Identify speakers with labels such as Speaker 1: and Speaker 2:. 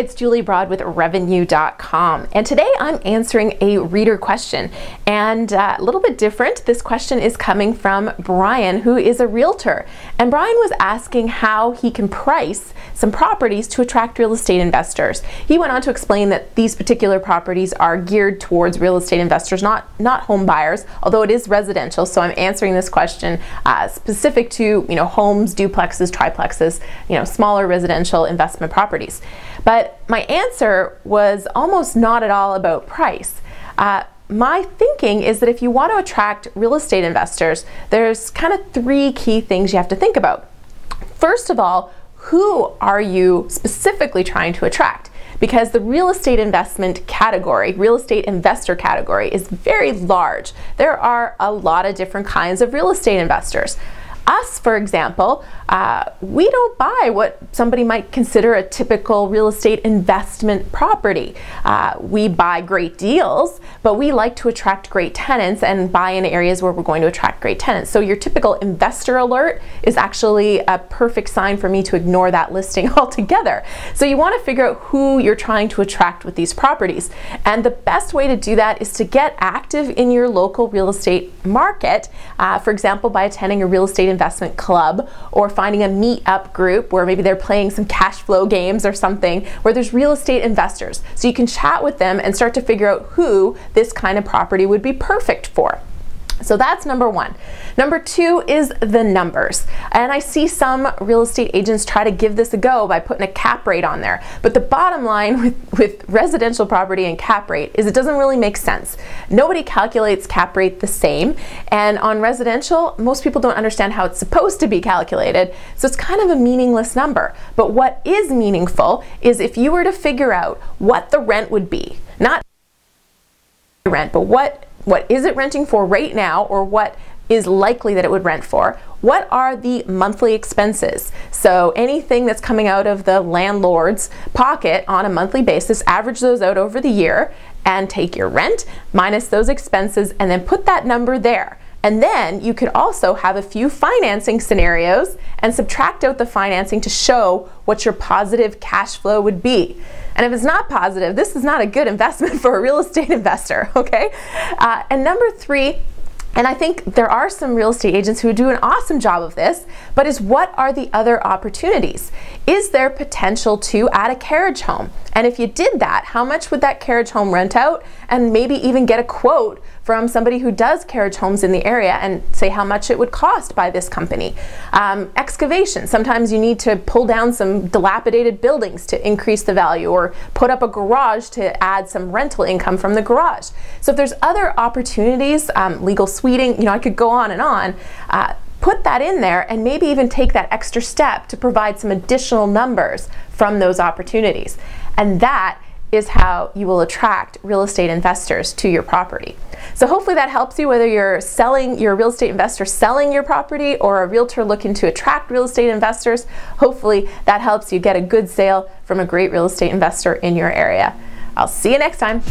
Speaker 1: it's Julie Broad with Revenue.com, and today I'm answering a reader question, and a little bit different. This question is coming from Brian, who is a realtor, and Brian was asking how he can price some properties to attract real estate investors. He went on to explain that these particular properties are geared towards real estate investors, not home buyers, although it is residential, so I'm answering this question specific to homes, duplexes, triplexes, smaller residential investment properties. But my answer was almost not at all about price. My thinking is that if you want to attract real estate investors, there's kind of three key things you have to think about. First of all, who are you specifically trying to attract? Because the real estate investment category, real estate investor category, is very large. There are a lot of different kinds of real estate investors. Us, for example, we don't buy what somebody might consider a typical real estate investment property. We buy great deals, but we like to attract great tenants and buy in areas where we're going to attract great tenants. So your typical investor alert is actually a perfect sign for me to ignore that listing altogether. So you want to figure out who you're trying to attract with these properties. And the best way to do that is to get active in your local real estate market, for example, by attending a real estate investment club or finding a meet-up group where maybe they're playing some cash flow games or something where there's real estate investors. So you can chat with them and start to figure out who this kind of property would be perfect for. So that's number one. Number two is the numbers. And I see some real estate agents try to give this a go by putting a cap rate on there. But the bottom line with residential property and cap rate is it doesn't really make sense. Nobody calculates cap rate the same. And on residential, most people don't understand how it's supposed to be calculated. So it's kind of a meaningless number. But what is meaningful is if you were to figure out what the rent would be, not rent, but what is it renting for right now, or what is likely that it would rent for? What are the monthly expenses? So anything that's coming out of the landlord's pocket on a monthly basis, average those out over the year and take your rent minus those expenses and then put that number there. And then you could also have a few financing scenarios and subtract out the financing to show what your positive cash flow would be. And if it's not positive, this is not a good investment for a real estate investor, okay? And number three, and I think there are some real estate agents who do an awesome job of this, but is what are the other opportunities? Is there potential to add a carriage home? And if you did that, how much would that carriage home rent out? And maybe even get a quote from somebody who does carriage homes in the area and say how much it would cost by this company. Excavation. Sometimes you need to pull down some dilapidated buildings to increase the value, or put up a garage to add some rental income from the garage. So if there's other opportunities, legal suiting, I could go on and on, put that in there and maybe even take that extra step to provide some additional numbers from those opportunities. And that is how you will attract real estate investors to your property. So hopefully that helps you, whether you're a real estate investor selling your property or a realtor looking to attract real estate investors. Hopefully that helps you get a good sale from a great real estate investor in your area. I'll see you next time.